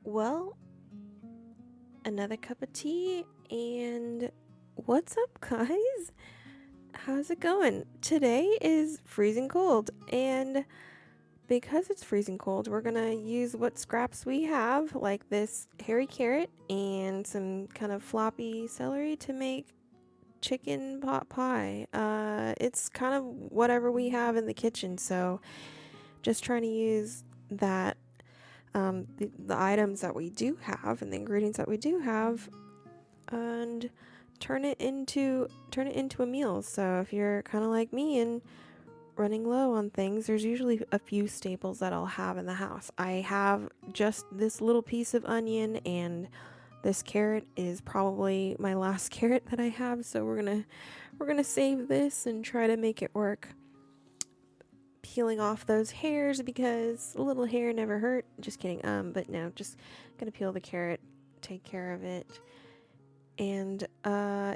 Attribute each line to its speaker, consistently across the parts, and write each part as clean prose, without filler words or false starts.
Speaker 1: Well, another cup of tea, and what's up, guys? How's it going? Today is freezing cold, and because it's freezing cold, we're gonna use what scraps we have, like this hairy carrot and some kind of floppy celery, to make chicken pot pie. It's kind of whatever we have in the kitchen, so just trying to use that the items that we do have and the ingredients that we do have, and turn it into a meal. So if you're kind of like me and running low on things, there's usually a few staples that I'll have in the house. I have just this little piece of onion, and this carrot is probably my last carrot that I have, so we're gonna save this and try to make it work. Peeling off those hairs because a little hair never hurt. Just kidding. But no, just gonna peel the carrot, take care of it. And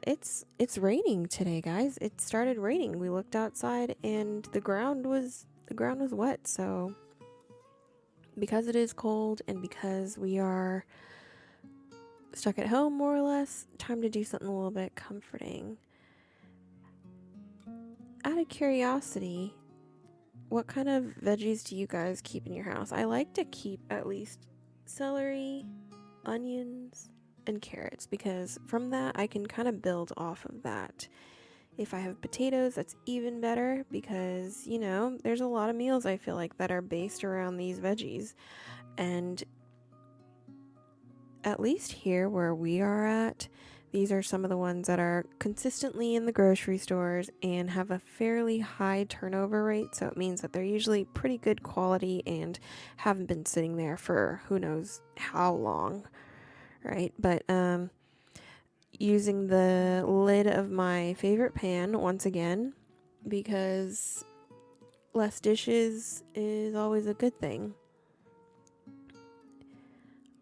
Speaker 1: it's raining today, guys. It started raining. We looked outside and the ground was wet. So because it is cold and because we are stuck at home more or less, time to do something a little bit comforting. Out of curiosity, what kind of veggies do you guys keep in your house? I like to keep at least celery, onions, and carrots, because from that I can kind of build off of that. If I have potatoes, that's even better, because there's a lot of meals I feel like that are based around these veggies. And at least here where we are at, these are some of the ones that are consistently in the grocery stores and have a fairly high turnover rate. So it means that they're usually pretty good quality and haven't been sitting there for who knows how long, right? But using the lid of my favorite pan once again, because less dishes is always a good thing.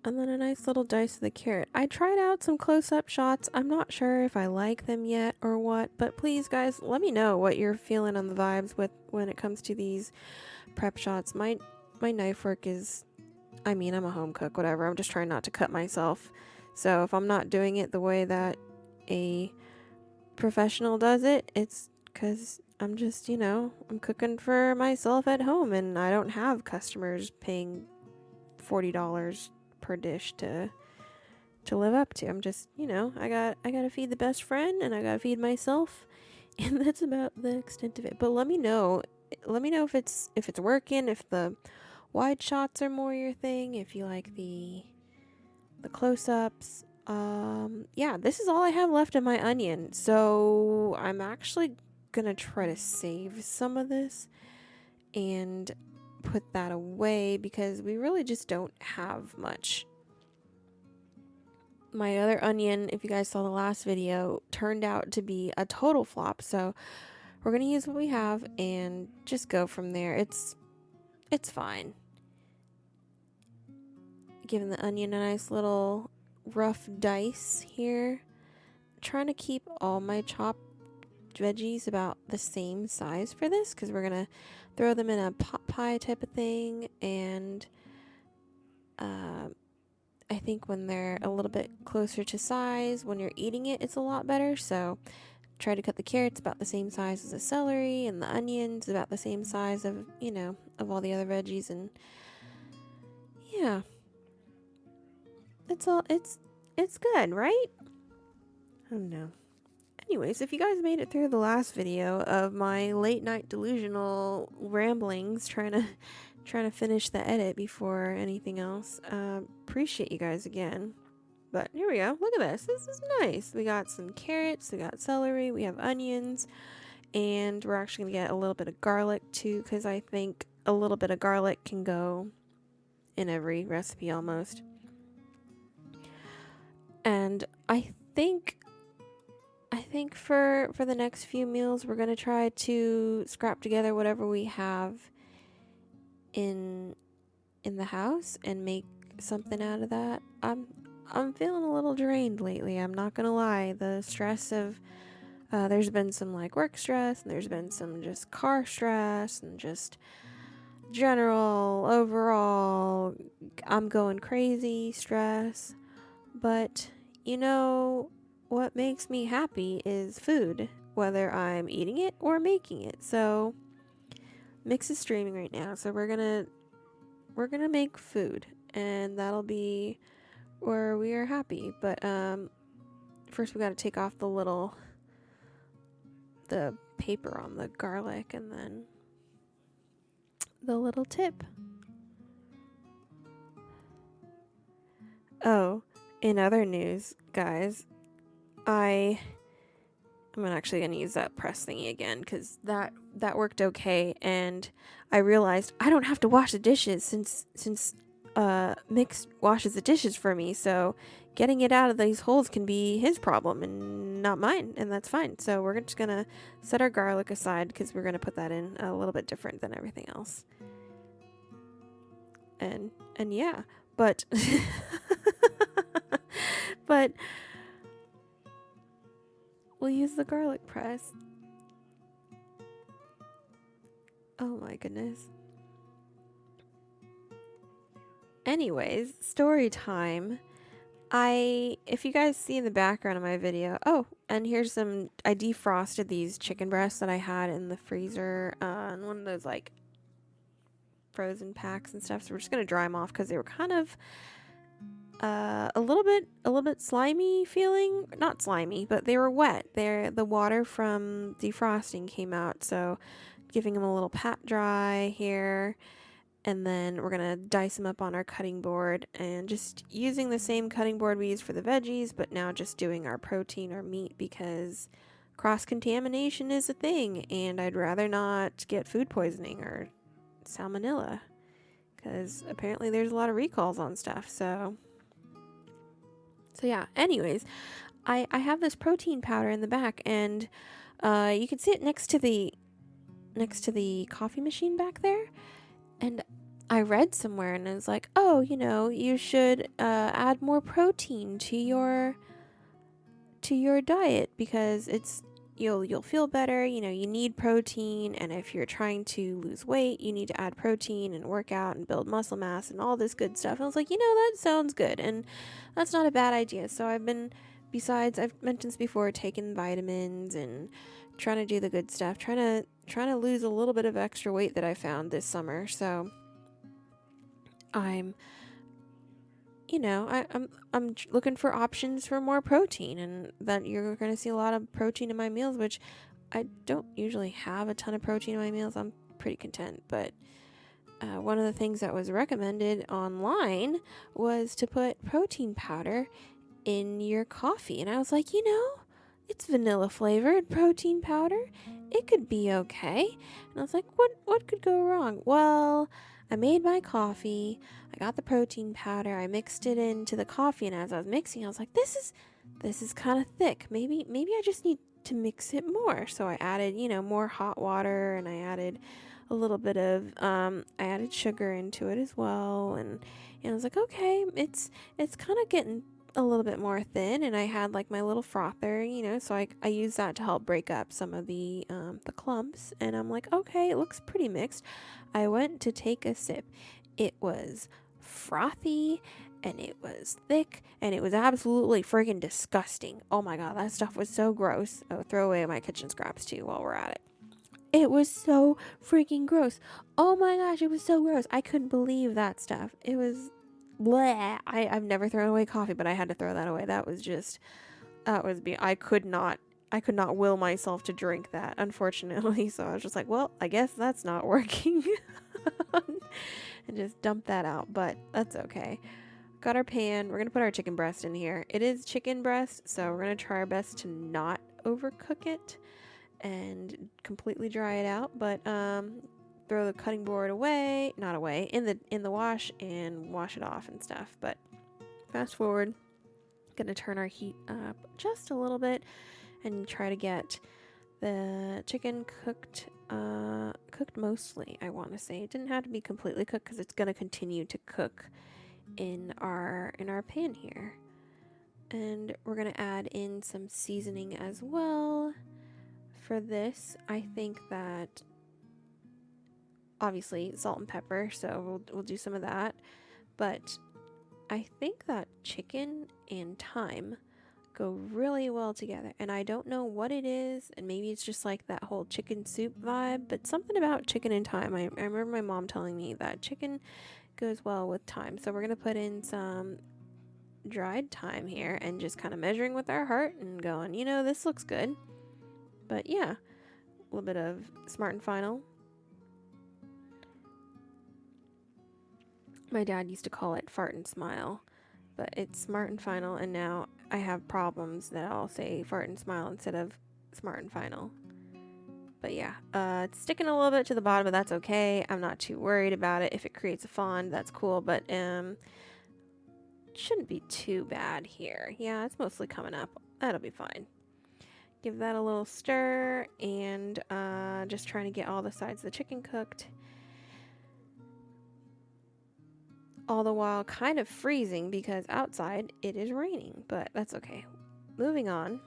Speaker 1: And then a nice little dice of the carrot. I tried out some close-up shots. I'm not sure if I like them yet or what, but please, guys, let me know what you're feeling on the vibes with when it comes to these prep shots. My knife work is, I'm a home cook, whatever. I'm just trying not to cut myself. So if I'm not doing it the way that a professional does it, it's because I'm just, I'm cooking for myself at home, and I don't have customers paying $40 per dish to live up to. I'm just, I gotta feed the best friend, and I gotta feed myself, and that's about the extent of it. But let me know if it's working, if the wide shots are more your thing, if you like the close-ups. Yeah, this is all I have left of my onion, so I'm actually gonna try to save some of this and put that away, because we really just don't have much. My other onion, if you guys saw the last video, turned out to be a total flop, so we're gonna use what we have and just go from there. It's fine. Giving the onion a nice little rough dice here. Trying to keep all my chopped veggies about the same size for this, because we're gonna throw them in a pot pie type of thing, and I think when they're a little bit closer to size, when you're eating it, it's a lot better. So try to cut the carrots about the same size as the celery, and the onions about the same size of of all the other veggies. And yeah, it's good, right? Oh no. Anyways, if you guys made it through the last video of my late night delusional ramblings trying to finish the edit before anything else, appreciate you guys again. But here we go. Look at this. This is nice. We got some carrots, we got celery, we have onions, and we're actually going to get a little bit of garlic too, because I think a little bit of garlic can go in every recipe almost. And I think for the next few meals, we're going to try to scrap together whatever we have in the house and make something out of that. I'm feeling a little drained lately, I'm not gonna lie. The stress of there's been some like work stress, and there's been some just car stress, and just general, overall, I'm going crazy, stress. But you know, what makes me happy is food, whether I'm eating it or making it. So Mix is streaming right now, so we're gonna make food, and that'll be where we are happy. But first we gotta take off the paper on the garlic, and then the little tip. Oh, in other news, guys, I'm actually gonna use that press thingy again because that worked okay, and I realized I don't have to wash the dishes since Mix washes the dishes for me. So getting it out of these holes can be his problem and not mine, and that's fine. So we're just gonna set our garlic aside because we're gonna put that in a little bit different than everything else. And yeah, but but we'll use the garlic press. Oh my goodness. Anyways, story time. If you guys see in the background of my video, oh, and here's I defrosted these chicken breasts that I had in the freezer, in one of those like frozen packs and stuff. So we're just gonna dry them off because they were kind of a little bit slimy feeling. Not slimy, but they were wet. The water from defrosting came out, so giving them a little pat dry here. And then we're going to dice them up on our cutting board and just using the same cutting board we used for the veggies, but now just doing our protein or meat because cross-contamination is a thing, and I'd rather not get food poisoning or salmonella because apparently there's a lot of recalls on stuff. So yeah, anyways, I have this protein powder in the back, and you can see it next to the coffee machine back there. And I read somewhere, and it's like, oh, you should add more protein to your diet because you'll feel better. You need protein, and if you're trying to lose weight, you need to add protein and work out and build muscle mass and all this good stuff. And I was like, that sounds good, and that's not a bad idea. So I've mentioned this before, taking vitamins and trying to do the good stuff, trying to lose a little bit of extra weight that I found this summer. So I'm looking for options for more protein, and that you're going to see a lot of protein in my meals, which I don't usually have a ton of protein in my meals. I'm pretty content, but one of the things that was recommended online was to put protein powder in your coffee, and I was like, it's vanilla flavored protein powder. It could be okay. And I was like, what could go wrong? Well, I made my coffee. I got the protein powder. I mixed it into the coffee, and as I was mixing, I was like, this is kind of thick. Maybe I just need to mix it more. So I added, more hot water, and I added a little bit of I added sugar into it as well, and I was like, okay, it's kind of getting a little bit more thin, and I had like my little frother, so I used that to help break up some of the clumps, and I'm like, okay, it looks pretty mixed. I went to take a sip. It was frothy, and it was thick, and it was absolutely freaking disgusting. Oh my god, that stuff was so gross. Oh, throw away my kitchen scraps too while we're at it. It was so freaking gross. Oh my gosh, it was so gross. I couldn't believe that stuff. It was bleh. I've never thrown away coffee, but I had to throw that away. I could not will myself to drink that, unfortunately. So I was just like, well, I guess that's not working. And just dump that out, but that's okay. Got our pan. We're going to put our chicken breast in here. It is chicken breast, so we're going to try our best to not overcook it and completely dry it out, but throw the cutting board in the wash and wash it off and stuff. But fast forward, gonna turn our heat up just a little bit and try to get the chicken cooked mostly. I want to say it didn't have to be completely cooked because it's gonna continue to cook in our pan here. And we're gonna add in some seasoning as well. For this, I think that obviously salt and pepper, so we'll do some of that. But I think that chicken and thyme go really well together, and I don't know what it is, and maybe it's just like that whole chicken soup vibe, but something about chicken and thyme. I remember my mom telling me that chicken goes well with thyme. So we're gonna put in some dried thyme here and just kind of measuring with our heart and going, this looks good. But yeah, a little bit of Smart and Final. My dad used to call it Fart and Smile, but it's Smart and Final, and now I have problems that I'll say Fart and Smile instead of Smart and Final. But yeah, it's sticking a little bit to the bottom, but that's okay. I'm not too worried about it. If it creates a fond, that's cool, but it shouldn't be too bad here. Yeah, it's mostly coming up. That'll be fine. Give that a little stir, and just trying to get all the sides of the chicken cooked. All the while kind of freezing because outside it is raining, but that's okay. Moving on.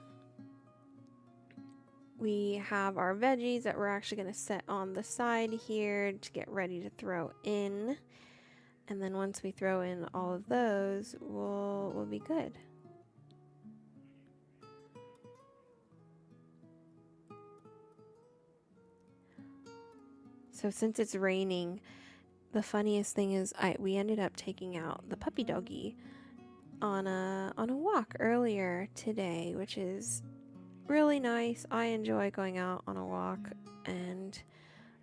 Speaker 1: We have our veggies that we're actually going to set on the side here to get ready to throw in. And then once we throw in all of those, we'll be good. So since it's raining, the funniest thing is we ended up taking out the puppy doggy on a walk earlier today, which is really nice. I enjoy going out on a walk, and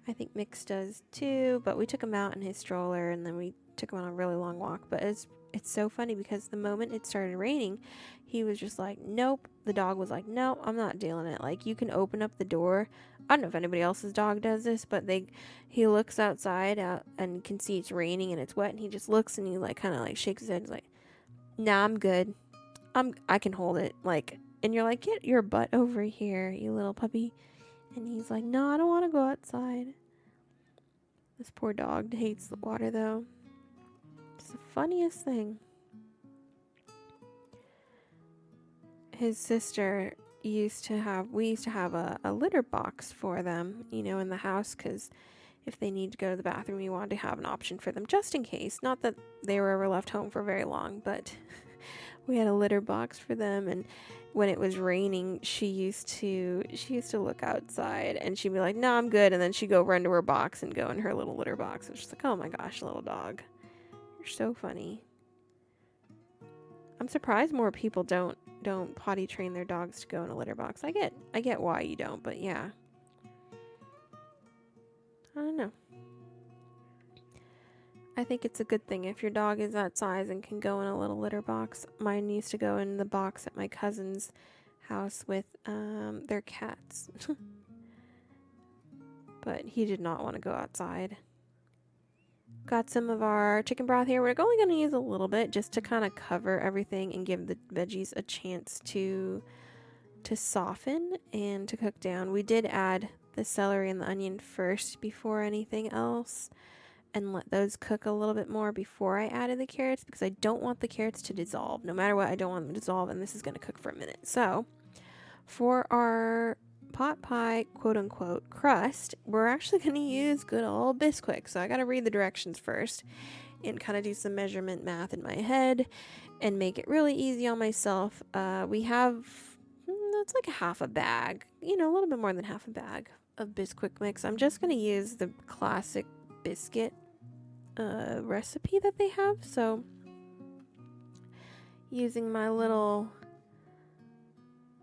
Speaker 1: I think Mix does too, but we took him out in his stroller and then we took him on a really long walk. But it's so funny because the moment it started raining, he was just like, nope. The dog was like, no, I'm not dealing it. Like, you can open up the door. I don't know if anybody else's dog does this, but he looks outside and can see it's raining and it's wet, and he just looks and he like kind of like shakes his head. He's like, nah, I'm good. I can hold it. Like, and you're like, get your butt over here, you little puppy. And he's like, no, I don't want to go outside. This poor dog hates the water, though. It's the funniest thing. His sister we used to have a litter box for them, in the house, because if they need to go to the bathroom, we wanted to have an option for them just in case. Not that they were ever left home for very long, but we had a litter box for them. And when it was raining, she used to look outside and she'd be like, no, I'm good. And then she'd go run to her box and go in her little litter box. And she's like, oh my gosh, little dog, you're so funny. I'm surprised more people don't potty train their dogs to go in a litter box. I get why you don't, but yeah. I don't know. I think it's a good thing if your dog is that size and can go in a little litter box. Mine used to go in the box at my cousin's house with their cats. But he did not want to go outside. Got some of our chicken broth here. We're only going to use a little bit just to kind of cover everything and give the veggies a chance to soften and to cook down. We did add the celery and the onion first before anything else, and let those cook a little bit more before I added the carrots, because I don't want the carrots to dissolve. No matter what, I don't want them to dissolve, and this is going to cook for a minute. So for our pot pie quote-unquote crust, we're actually going to use good old Bisquick. So I got to read the directions first and kind of do some measurement math in my head and make it really easy on myself. We have, that's like a half a bag, a little bit more than half a bag of Bisquick mix. I'm just going to use the classic biscuit recipe that they have. So using my little,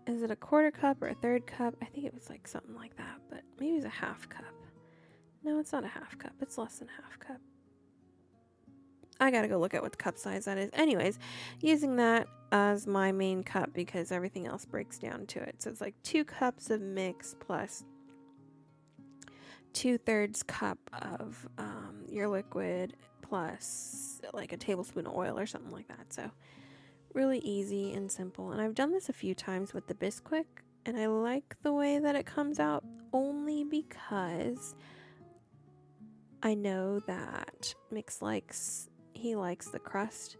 Speaker 1: is it a quarter cup or a third cup? I think it was like something like that, but maybe it's a half cup. No, it's not a half cup. It's less than a half cup. I gotta go look at what the cup size that is. Anyways, using that as my main cup because everything else breaks down to it. So it's like 2 cups of mix plus 2/3 cup of your liquid plus like a tablespoon of oil or something like that. So really easy and simple. And I've done this a few times with the Bisquick, and I like the way that it comes out only because I know that Mix likes the crust,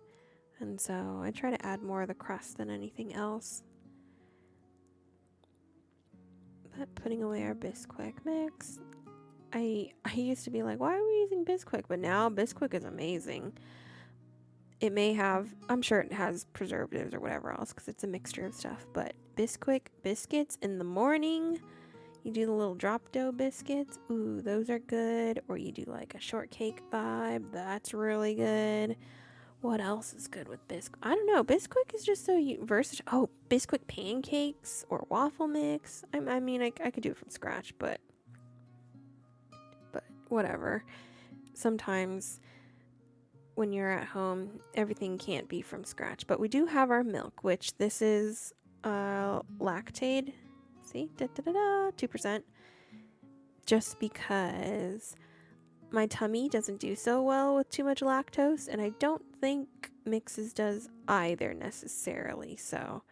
Speaker 1: and so I try to add more of the crust than anything else. But putting away our Bisquick mix, I used to be like, why are we using Bisquick? But now Bisquick is amazing. It may have, I'm sure it has preservatives or whatever else because it's a mixture of stuff. But Bisquick biscuits in the morning, you do the little drop dough biscuits. Ooh, those are good. Or you do like a shortcake vibe. That's really good. What else is good with Bisquick? I don't know. Bisquick is just so versatile. Oh, Bisquick pancakes or waffle mix. I mean, I could do it from scratch, but whatever. Sometimes when you're at home, everything can't be from scratch. But we do have our milk, which this is lactate. See? 2%. Just because my tummy doesn't do so well with too much lactose, and I don't think mixes does either necessarily. So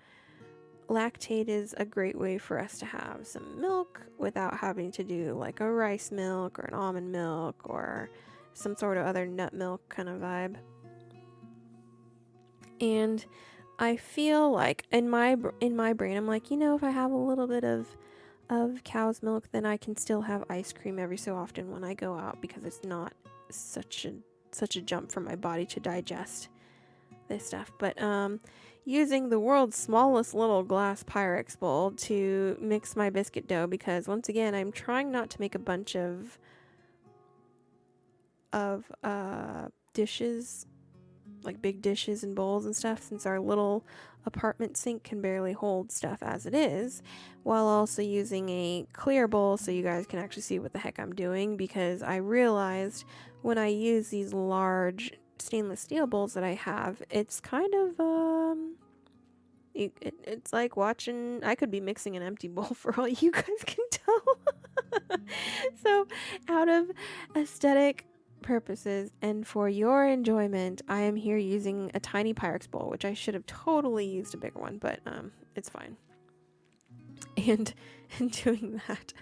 Speaker 1: lactate is a great way for us to have some milk without having to do like a rice milk or an almond milk or some sort of other nut milk kind of vibe. And I feel like in my brain, I'm like, if I have a little bit of cow's milk, then I can still have ice cream every so often when I go out, because it's not such a jump for my body to digest this stuff. But using the world's smallest little glass Pyrex bowl to mix my biscuit dough, because once again, I'm trying not to make a bunch of dishes, like big dishes and bowls and stuff, since our little apartment sink can barely hold stuff as it is, while also using a clear bowl so you guys can actually see what the heck I'm doing, because I realized when I use these large stainless steel bowls that I have, it's kind of it's like watching, I could be mixing an empty bowl for all you guys can tell. So out of aesthetic purposes and for your enjoyment, I am here using a tiny Pyrex bowl, which I should have totally used a bigger one, but it's fine. And doing that.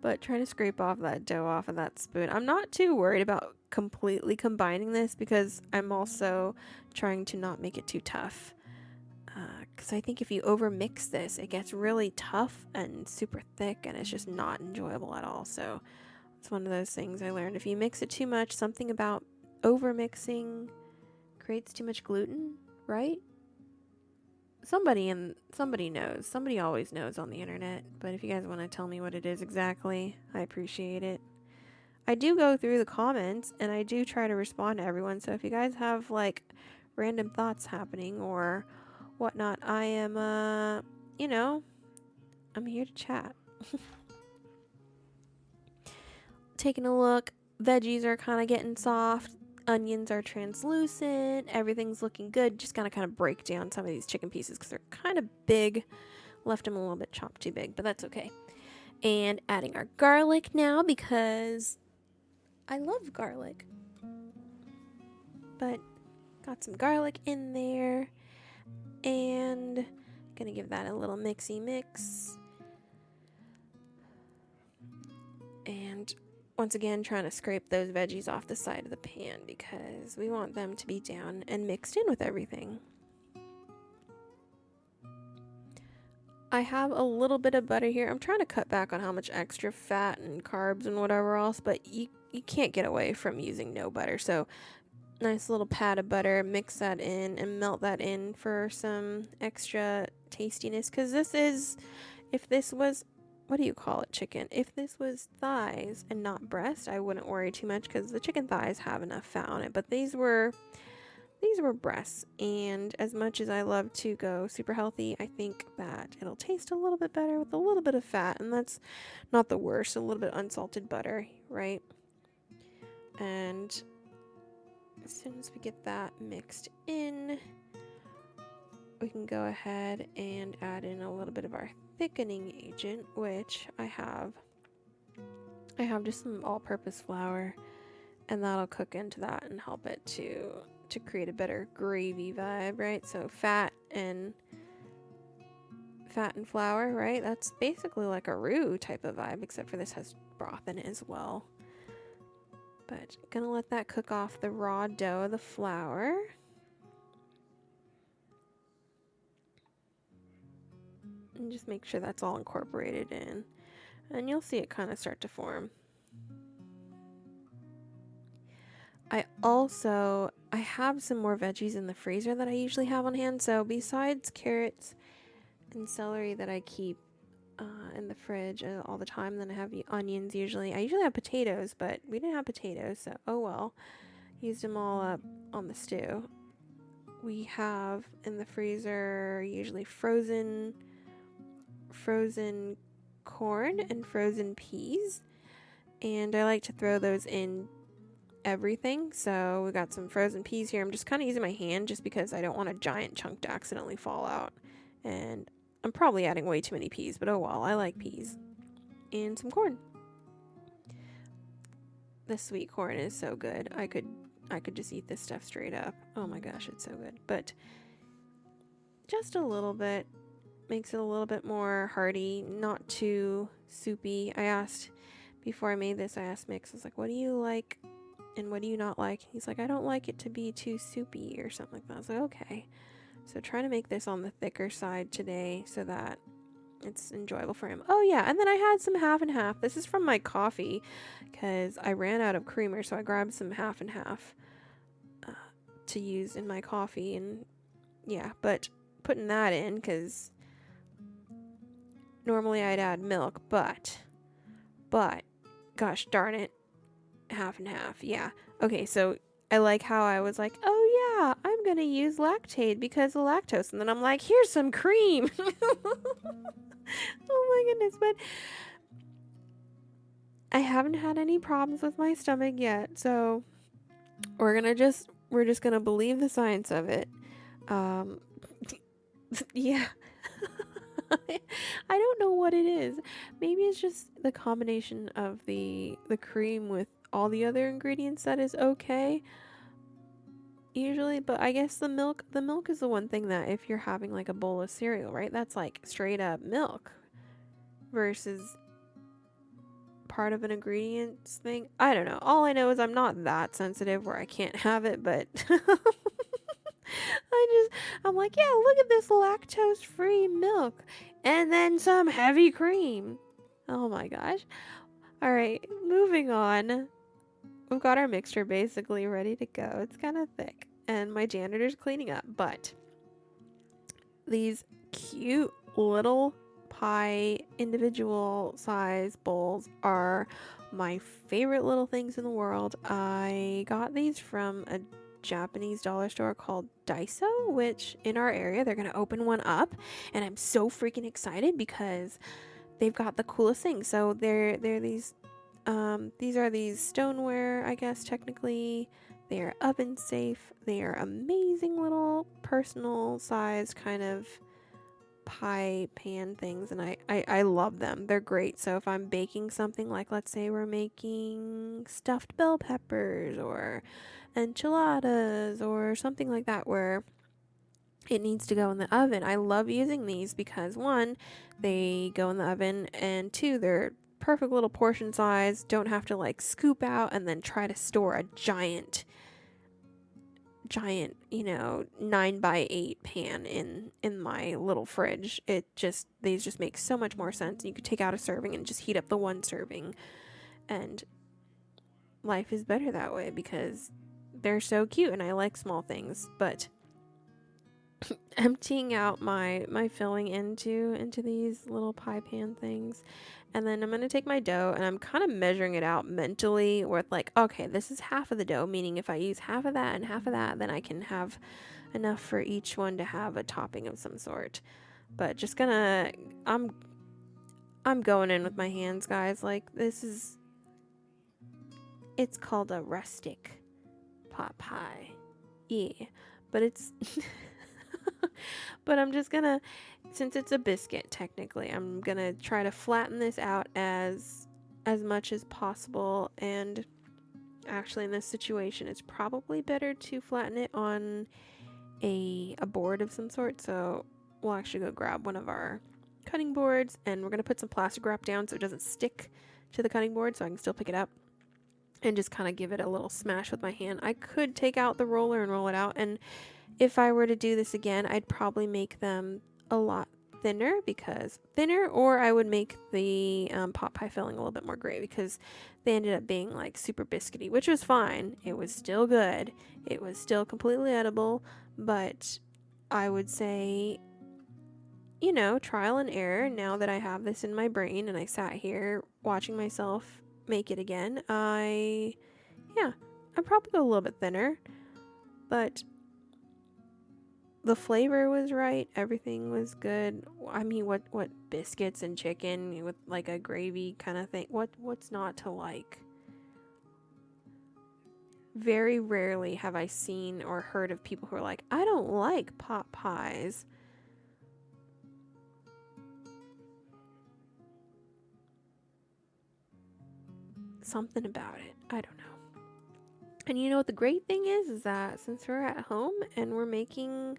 Speaker 1: But trying to scrape off that dough off of that spoon. I'm not too worried about completely combining this, because I'm also trying to not make it too tough. Because I think if you over mix this, it gets really tough and super thick, and it's just not enjoyable at all. So it's one of those things I learned. If you mix it too much, something about over mixing creates too much gluten, right? Somebody knows. Somebody always knows on the internet. But if you guys want to tell me what it is exactly, I appreciate it. I do go through the comments and I do try to respond to everyone. So if you guys have like random thoughts happening or whatnot, I am, I'm here to chat. Taking a look, veggies are kind of getting soft. Onions are translucent. Everything's looking good. Just gotta kind of break down some of these chicken pieces because they're kind of big. Left them a little bit chopped too big, but that's okay. And adding our garlic now, because I love garlic. But got some garlic in there. And gonna give that a little mixy mix. And once again, trying to scrape those veggies off the side of the pan because we want them to be down and mixed in with everything. I have a little bit of butter here. I'm trying to cut back on how much extra fat and carbs and whatever else, but you can't get away from using no butter. So nice little pat of butter, mix that in and melt that in for some extra tastiness, because this is, if this was, what do you call it, chicken? If this was thighs and not breast, I wouldn't worry too much because the chicken thighs have enough fat on it. But these were breasts, and as much as I love to go super healthy, I think that it'll taste a little bit better with a little bit of fat, and that's not the worst. A little bit of unsalted butter, right? And as soon as we get that mixed in, we can go ahead and add in a little bit of our thickening agent, which I have just some all-purpose flour, and that'll cook into that and help it to create a better gravy vibe, right? So fat and flour, right? That's basically like a roux type of vibe, except for this has broth in it as well. But gonna let that cook off the raw dough of the flour. And just make sure that's all incorporated in. And you'll see it kind of start to form. I have some more veggies in the freezer that I usually have on hand. So besides carrots and celery that I keep in the fridge all the time, then I have onions usually. I usually have potatoes, but we didn't have potatoes, so oh well. Used them all up on the stew. We have in the freezer usually frozen corn and frozen peas, and I like to throw those in everything. So we got some frozen peas here. I'm just kind of using my hand just because I don't want a giant chunk to accidentally fall out, and I'm probably adding way too many peas, but oh well, I like peas. And some corn. The sweet corn is so good. I could just eat this stuff straight up. Oh my gosh, it's so good. But just a little bit makes it a little bit more hearty, not too soupy. Before I made this, I asked Mix, I was like, what do you like and what do you not like? He's like, I don't like it to be too soupy or something like that. I was like, okay. So trying to make this on the thicker side today so that it's enjoyable for him. Oh yeah, and then I had some half and half. This is from my coffee because I ran out of creamer, so I grabbed some half and half to use in my coffee. And yeah, but putting that in because normally I'd add milk, but gosh darn it, half and half. Yeah. Okay, so I like how I was like, oh yeah, I'm gonna use lactate because of lactose, and then I'm like, here's some cream. Oh my goodness, but I haven't had any problems with my stomach yet, so we're just gonna believe the science of it. Yeah. I don't know what it is. Maybe it's just the combination of the cream with all the other ingredients that is okay usually, but I guess the milk is the one thing that if you're having like a bowl of cereal, right? That's like straight up milk versus part of an ingredients thing. I don't know. All I know is I'm not that sensitive where I can't have it, but I'm like, yeah, look at this lactose-free milk and then some heavy cream. Oh my gosh. All right, moving on. We've got our mixture basically ready to go. It's kind of thick and my janitor's cleaning up, but these cute little pie individual size bowls are my favorite little things in the world. I got these from a Japanese dollar store called Daiso, which in our area they're gonna open one up, and I'm so freaking excited because they've got the coolest things. So they're these are these stoneware, I guess technically. They are oven safe. They are amazing little personal sized kind of pie pan things, and I love them. They're great. So if I'm baking something, like let's say we're making stuffed bell peppers or enchiladas or something like that where it needs to go in the oven, I love using these because one, they go in the oven, and two, they're perfect little portion size. Don't have to like scoop out and then try to store a giant 9x8 pan in my little fridge. These just make so much more sense. You could take out a serving and just heat up the one serving, and life is better that way because they're so cute and I like small things. But emptying out my filling into these little pie pan things, and then I'm going to take my dough and I'm kind of measuring it out mentally with like, okay, this is half of the dough, meaning if I use half of that and half of that, then I can have enough for each one to have a topping of some sort. But just gonna I'm going in with my hands, guys. Like, it's called a rustic pot pie. Yeah. But it's but I'm just gonna, since it's a biscuit technically, I'm gonna try to flatten this out as much as possible. And actually in this situation it's probably better to flatten it on a board of some sort. So we'll actually go grab one of our cutting boards and we're gonna put some plastic wrap down so it doesn't stick to the cutting board, so I can still pick it up and just kind of give it a little smash with my hand. I could take out the roller and roll it out, and if I were to do this again, I'd probably make them a lot thinner, or I would make the pot pie filling a little bit more gray, because they ended up being like super biscuity, which was fine. It was still good. It was still completely edible, but I would say, you know, trial and error. Now that I have this in my brain and I sat here watching myself make it again, I'd probably go a little bit thinner, but the flavor was right. Everything was good. I mean, what biscuits and chicken with like a gravy kind of thing? What's not to like? Very rarely have I seen or heard of people who are like, I don't like pot pies. Something about it. I don't know. And you know what the great thing is that since we're at home and we're making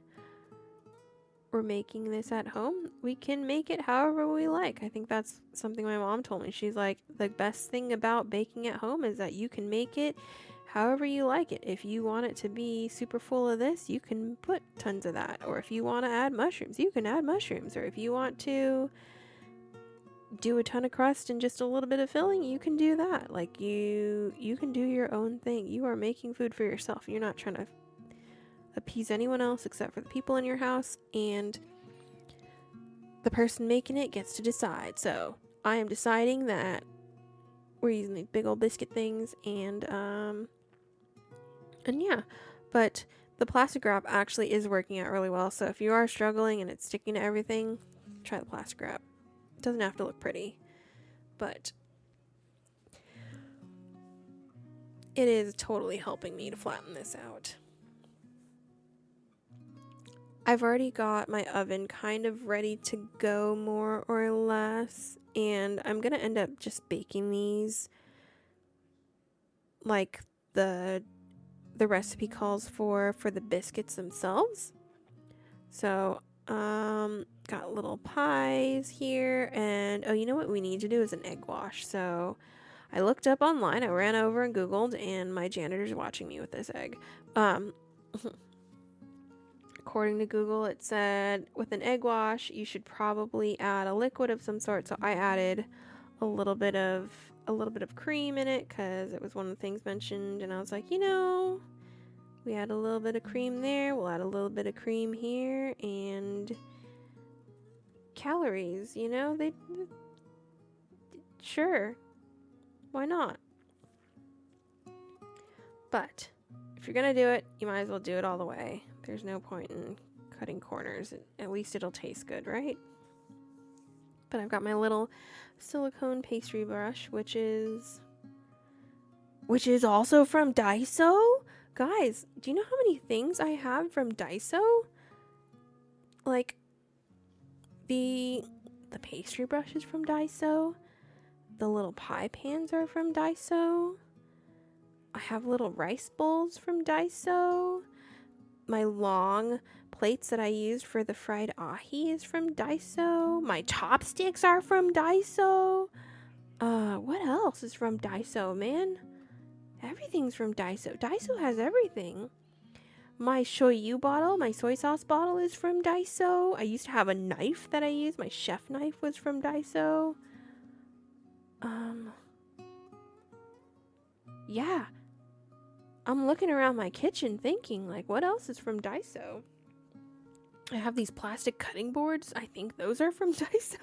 Speaker 1: this at home, we can make it however we like. I think that's something my mom told me. She's like, the best thing about baking at home is that you can make it however you like it. If you want it to be super full of this, you can put tons of that. Or if you want to add mushrooms, you can add mushrooms. Or if you want to do a ton of crust and just a little bit of filling, you can do that. Like you can do your own thing. You are making food for yourself. You're not trying to appease anyone else except for the people in your house, and the person making it gets to decide. So I am deciding that we're using these big old biscuit things, and yeah, but the plastic wrap actually is working out really well. So if you are struggling and it's sticking to everything, try the plastic wrap. It doesn't have to look pretty, but it is totally helping me to flatten this out. I've already got my oven kind of ready to go, more or less, and I'm gonna end up just baking these like the recipe calls for the biscuits themselves. So got little pies here, and oh, you know what we need to do is an egg wash. So I looked up online, I ran over and Googled, and my janitor's watching me with this egg. According to Google, it said with an egg wash, you should probably add a liquid of some sort. So I added a little bit of cream in it because it was one of the things mentioned, and I was like, you know, we add a little bit of cream there, we'll add a little bit of cream here, and calories, you know, sure, why not? But if you're gonna do it, you might as well do it all the way. There's no point in cutting corners. At least it'll taste good, right? But I've got my little silicone pastry brush, which is also from Daiso. Guys, do you know how many things I have from Daiso? Like the pastry brush is from Daiso. The little pie pans are from Daiso. I have little rice bowls from Daiso. My long plates that I used for the fried ahi is from Daiso. My chopsticks are from Daiso. What else is from Daiso, man? Everything's from Daiso. Daiso has everything. My shoyu bottle, my soy sauce bottle is from Daiso. I used to have a knife that I used. My chef knife was from Daiso. Yeah. I'm looking around my kitchen thinking, like, what else is from Daiso? I have these plastic cutting boards. I think those are from Daiso.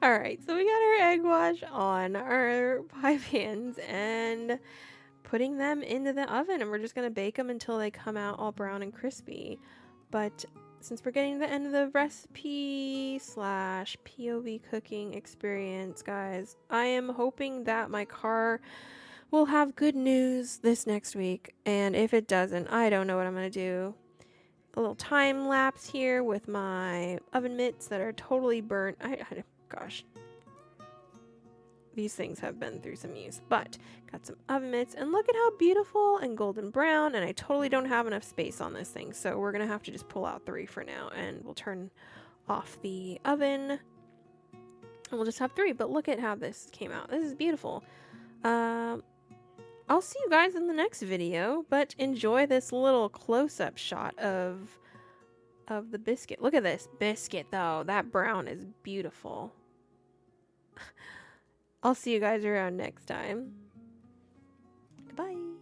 Speaker 1: Alright, so we got our egg wash on our pie pans and putting them into the oven, and we're just going to bake them until they come out all brown and crispy. But since we're getting to the end of the recipe / POV cooking experience, guys, I am hoping that my car will have good news this next week, and if it doesn't, I don't know what I'm going to do. A little time lapse here with my oven mitts that are totally burnt. Gosh, these things have been through some use, but got some oven mitts, and look at how beautiful and golden brown, and I totally don't have enough space on this thing, so we're going to have to just pull out 3 for now, and we'll turn off the oven, and we'll just have 3, but look at how this came out. This is beautiful. I'll see you guys in the next video, but enjoy this little close-up shot of of the biscuit. Look at this biscuit though. That brown is beautiful. I'll see you guys around next time. Goodbye.